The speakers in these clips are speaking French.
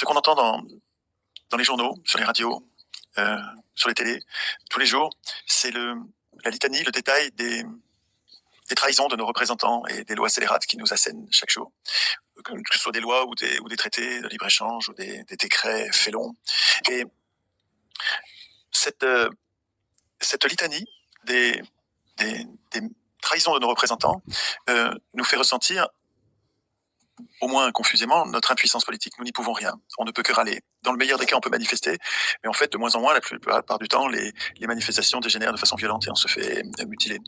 ce qu'on entend dans les journaux, sur les radios, sur les télés, tous les jours, c'est la litanie, le détail des trahisons de nos représentants et des lois scélérates qui nous assènent chaque jour, que ce soit des lois ou des traités de libre-échange ou des décrets félons. Et cette litanie des trahisons de nos représentants nous fait ressentir, au moins confusément, notre impuissance politique. Nous n'y pouvons rien. On ne peut que râler. Dans le meilleur des cas, on peut manifester, mais en fait, de moins en moins, la plupart du temps, les manifestations dégénèrent de façon violente et on se fait mutiler.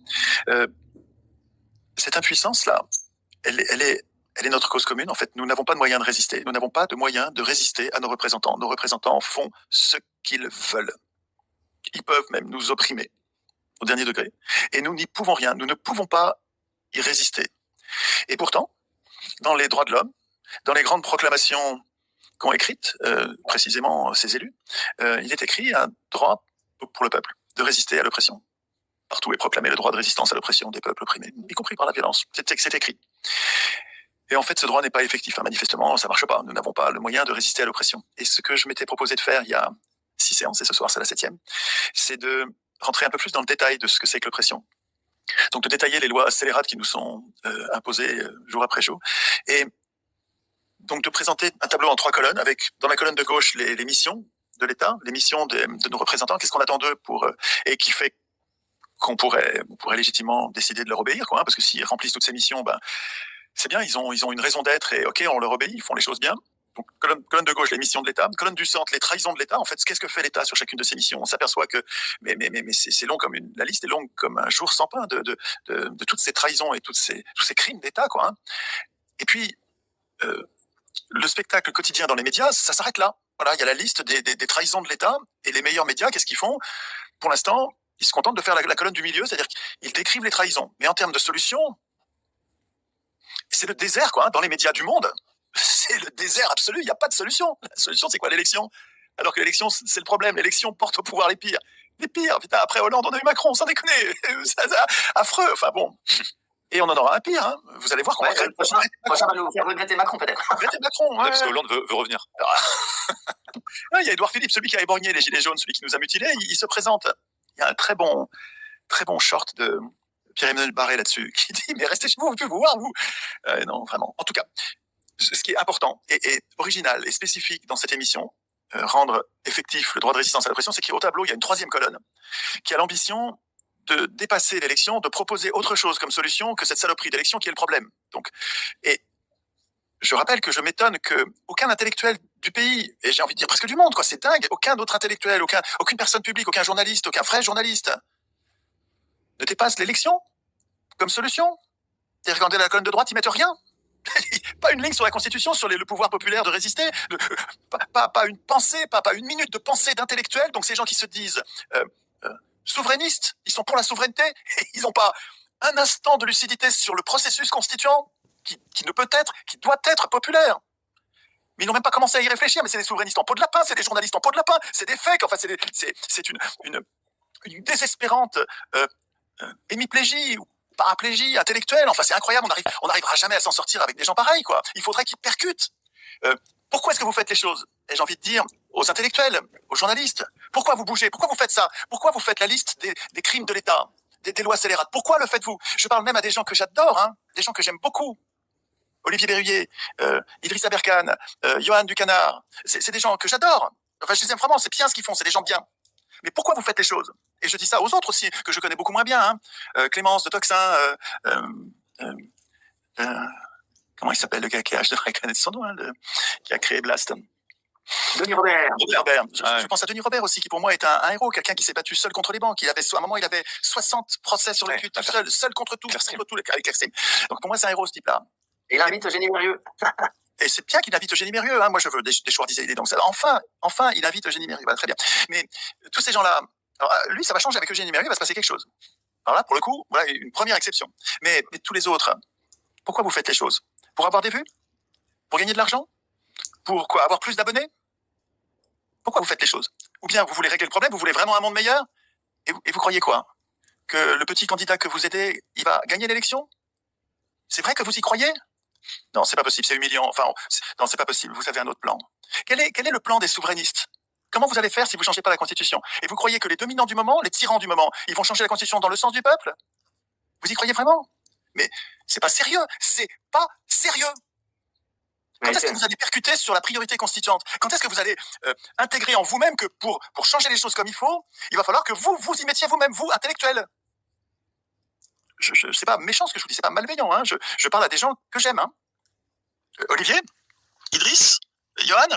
Cette impuissance-là, elle est notre cause commune. En fait, nous n'avons pas de moyens de résister. Nous n'avons pas de moyens de résister à nos représentants. Nos représentants font ce qu'ils veulent. Ils peuvent même nous opprimer au dernier degré. Et nous n'y pouvons rien. Nous ne pouvons pas y résister. Et pourtant, dans les droits de l'homme, dans les grandes proclamations qu'ont écrites précisément ces élus, il est écrit un droit pour le peuple de résister à l'oppression. Partout est proclamé le droit de résistance à l'oppression des peuples opprimés, y compris par la violence. C'est écrit. Et en fait, ce droit n'est pas effectif. Manifestement, ça marche pas. Nous n'avons pas le moyen de résister à l'oppression. Et ce que je m'étais proposé de faire il y a 6 séances, et ce soir c'est la 7e, c'est de rentrer un peu plus dans le détail de ce que c'est que l'oppression. Donc de détailler les lois scélérates qui nous sont imposées jour après jour. Et donc de présenter un tableau en 3 colonnes avec, dans la colonne de gauche, les missions de l'État, les missions de nos représentants, qu'est-ce qu'on attend d'eux et qui fait qu'on pourrait légitimement décider de leur obéir, quoi, hein, parce que s'ils remplissent toutes ces missions, c'est bien, ils ont une raison d'être et ok, on leur obéit, ils font les choses bien. Donc, colonne de gauche, les missions de l'État. Colonne du centre, les trahisons de l'État. En fait, qu'est-ce que fait l'État sur chacune de ces missions? On s'aperçoit que, mais c'est long comme la liste est longue comme un jour sans pain de toutes ces trahisons et tous ces crimes d'État, quoi, hein. Et puis, le spectacle quotidien dans les médias, ça s'arrête là. Voilà, il y a la liste des trahisons de l'État et les meilleurs médias, qu'est-ce qu'ils font? Pour l'instant, ils se contentent de faire la colonne du milieu, c'est-à-dire qu'ils décrivent les trahisons. Mais en termes de solutions, c'est le désert, quoi, hein, dans les médias du monde. C'est le désert absolu, il n'y a pas de solution. La solution, c'est quoi? L'élection. Alors que l'élection, c'est le problème. L'élection porte au pouvoir les pires. Les pires, putain, après Hollande, on a eu Macron, sans déconner. Affreux, enfin bon. Et on en aura un pire, hein. Vous allez voir qu'on va... Le prochain va nous faire regretter Macron, peut-être. Regretter Macron, ouais. Parce que Hollande veut revenir. Il y a Édouard Philippe, celui qui a éborgné les Gilets jaunes, celui qui nous a mutilés, il se présente. Il y a un très bon short de Pierre-Emmanuel Barré là-dessus, qui dit, mais restez chez vous, vous pouvez vous voir, vous. Non, vraiment. En tout cas, ce qui est important et original et spécifique dans cette émission, rendre effectif le droit de résistance à l'oppression, c'est qu'au tableau, il y a une 3e colonne qui a l'ambition de dépasser l'élection, de proposer autre chose comme solution que cette saloperie d'élection qui est le problème. Donc, et je rappelle que je m'étonne que aucun intellectuel du pays, et j'ai envie de dire presque du monde, quoi, c'est dingue, aucun autre intellectuel, aucune personne publique, aucun journaliste, aucun vrai journaliste ne dépasse l'élection comme solution. Et regardez la colonne de droite, ils mettent rien. Pas une ligne sur la Constitution, sur le pouvoir populaire de résister, pas une pensée, pas une minute de pensée d'intellectuel. Donc ces gens qui se disent souverainistes, ils sont pour la souveraineté, et ils n'ont pas un instant de lucidité sur le processus constituant qui ne peut être, qui doit être populaire. Mais ils n'ont même pas commencé à y réfléchir, mais c'est des souverainistes en peau de lapin, c'est des journalistes en peau de lapin, c'est des fakes, enfin c'est une désespérante hémiplégie ou paraplégie intellectuelle, enfin c'est incroyable, on n'arrivera jamais à s'en sortir avec des gens pareils, quoi. Il faudrait qu'ils percutent. Pourquoi est-ce que vous faites les choses? Et j'ai envie de dire aux intellectuels, aux journalistes, pourquoi vous bougez? Pourquoi vous faites ça? Pourquoi vous faites la liste des crimes de l'État, des lois scélérates? Pourquoi le faites-vous? Je parle même à des gens que j'adore, hein, des gens que j'aime beaucoup. Olivier Berruyer, Idrissa Berkane, Johan Ducanard, c'est des gens que j'adore. Enfin, je les aime vraiment, c'est bien ce qu'ils font, c'est des gens bien. Mais pourquoi vous faites les choses? Et je dis ça aux autres aussi, que je connais beaucoup moins bien, hein. Clémence de Toxin, comment il s'appelle le gars qui a, je devrais connaître son nom, hein, qui a créé Blast. Denis Robert. Je pense à Denis Robert aussi, qui pour moi est un héros, quelqu'un qui s'est battu seul contre les banques. À un moment, il avait 60 procès sur le cul, tout seul contre tout, avec Extreme. Donc pour moi, c'est un héros, ce type-là. Et il invite Eugénie Mérieux. Et c'est bien qu'il invite Eugénie Mérieux, hein. Moi, je veux des choix d'idées. Donc, enfin, il invite Eugénie Mérieux. Très bien. Mais tous ces gens-là, lui, ça va changer avec Eugénie Mérieux, il va se passer quelque chose. Alors là, pour le coup, voilà une première exception. Mais tous les autres, pourquoi vous faites les choses? Pour avoir des vues? Pour gagner de l'argent? Pour quoi? Avoir plus d'abonnés? Pourquoi vous faites les choses? Ou bien vous voulez régler le problème? Vous voulez vraiment un monde meilleur? Et vous croyez quoi? Que le petit candidat que vous aidez, il va gagner l'élection? C'est vrai que vous y croyez? Non, c'est pas possible, c'est humiliant. Enfin, non, c'est pas possible. Vous avez un autre plan. Quel est le plan des souverainistes? Comment vous allez faire si vous changez pas la Constitution? Et vous croyez que les dominants du moment, les tyrans du moment, ils vont changer la Constitution dans le sens du peuple? Vous y croyez vraiment? Mais c'est pas sérieux. C'est pas sérieux. Quand est-ce que vous allez percuter sur la priorité constituante? Quand est-ce que vous allez intégrer en vous-même que pour changer les choses comme il faut, il va falloir que vous y mettiez vous-même, vous, intellectuel. C'est pas méchant ce que je vous dis, c'est pas malveillant. Hein. Je parle à des gens que j'aime. Hein. Olivier, Idriss, Johan,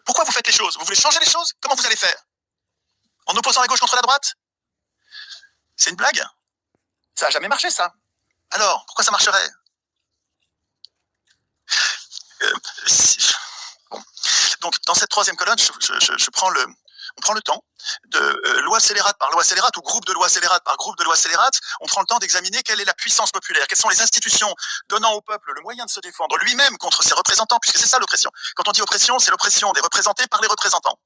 pourquoi vous faites les choses? Vous voulez changer les choses? Comment vous allez faire? En opposant la gauche contre la droite? C'est une blague? Ça n'a jamais marché, ça. Alors, pourquoi ça marcherait? Bon. Donc, dans cette troisième colonne, on prend le temps de loi scélérate par loi scélérate ou groupe de loi scélérate par groupe de loi scélérate, on prend le temps d'examiner quelle est la puissance populaire, quelles sont les institutions donnant au peuple le moyen de se défendre lui-même contre ses représentants, puisque c'est ça l'oppression. Quand on dit oppression, c'est l'oppression des représentés par les représentants.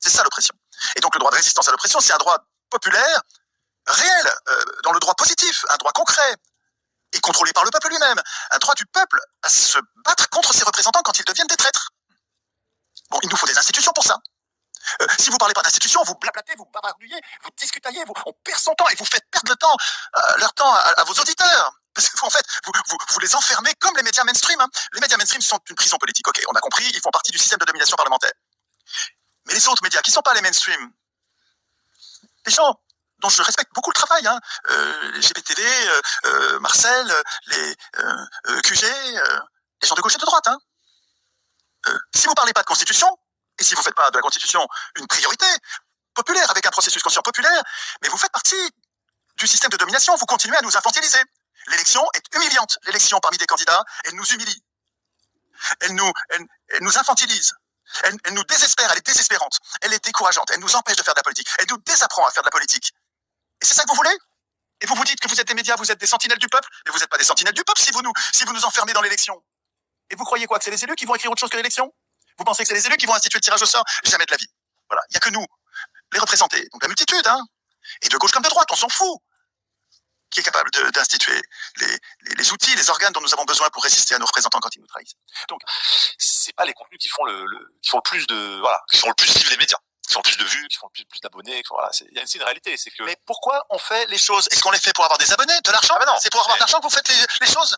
C'est ça l'oppression. Et donc le droit de résistance à l'oppression, c'est un droit populaire, réel, dans le droit positif, un droit concret, et contrôlé par le peuple lui-même, un droit du peuple à se battre contre ses représentants quand ils deviennent des traîtres. Bon, il nous faut des institutions pour ça. Si vous parlez pas d'institutions, vous blablatez, vous bavardouillez, vous discutez, on perd son temps et vous faites perdre leur temps à vos auditeurs. Parce que, en fait, vous les enfermez comme les médias mainstream. Hein. Les médias mainstream sont une prison politique. Ok, on a compris, ils font partie du système de domination parlementaire. Mais les autres médias qui sont pas les mainstream, les gens dont je respecte beaucoup le travail, hein, les GPTV, Marcel, les QG, les gens de gauche et de droite. Hein. Si vous parlez pas de constitution, et si vous faites pas de la constitution une priorité populaire, avec un processus conscient populaire, mais vous faites partie du système de domination, vous continuez à nous infantiliser. L'élection est humiliante. L'élection parmi des candidats, elle nous humilie. Elle nous infantilise. Elle nous désespère, elle est désespérante. Elle est décourageante. Elle nous empêche de faire de la politique. Elle nous désapprend à faire de la politique. Et c'est ça que vous voulez? Et vous vous dites que vous êtes des médias, vous êtes des sentinelles du peuple? Mais vous n'êtes pas des sentinelles du peuple si vous nous enfermez dans l'élection. Et vous croyez quoi? Que c'est les élus qui vont écrire autre chose que l'élection? Vous pensez que c'est les élus qui vont instituer le tirage au sort? Jamais de la vie. Voilà. Il n'y a que nous, les représentés. Donc la multitude, hein. Et de gauche comme de droite, on s'en fout. Qui est capable d'instituer les outils, les organes dont nous avons besoin pour résister à nos représentants quand ils nous trahissent. Donc, c'est pas les contenus qui font qui font le plus de, voilà, qui font le plus vivre les médias, qui font le plus de vues, qui font le plus d'abonnés, voilà, il y a aussi une réalité, c'est que. Mais pourquoi on fait les choses? Est-ce qu'on les fait pour avoir des abonnés, de l'argent? Ah ben non. C'est pour avoir de l'argent que vous faites les choses?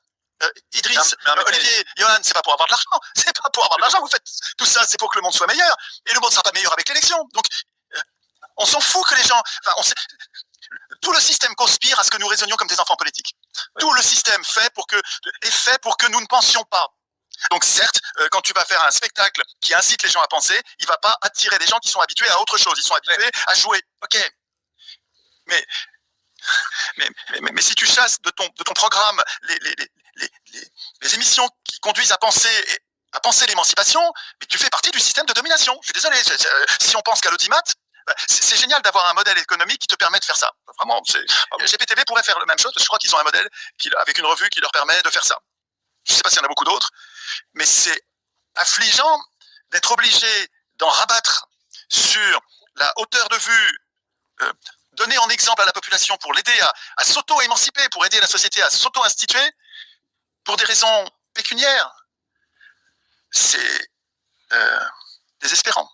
Idriss, Olivier, Johan, c'est pas pour avoir de l'argent. C'est pas pour avoir de l'argent que vous faites tout ça, c'est pour que le monde soit meilleur. Et le monde sera pas meilleur avec l'élection. Donc, on s'en fout que les gens, tout le système conspire à ce que nous raisonnions comme des enfants politiques. Oui. Tout le système est fait pour que nous ne pensions pas. Donc certes, quand tu vas faire un spectacle qui incite les gens à penser, il va pas attirer des gens qui sont habitués à autre chose. Ils sont habitués à jouer. Ok. Mais si tu chasses de ton programme les émissions qui conduisent à penser l'émancipation, mais tu fais partie du système de domination. Je suis désolé. Si on pense qu'à l'audimat, c'est génial d'avoir un modèle économique qui te permet de faire ça. Vraiment, GPTV pourrait faire la même chose. Je crois qu'ils ont un modèle avec une revue qui leur permet de faire ça. Je ne sais pas s'il y en a beaucoup d'autres, mais c'est affligeant d'être obligé d'en rabattre sur la hauteur de vue donnée en exemple à la population pour l'aider à s'auto-émanciper, pour aider la société à s'auto-instituer, pour des raisons pécuniaires. C'est désespérant.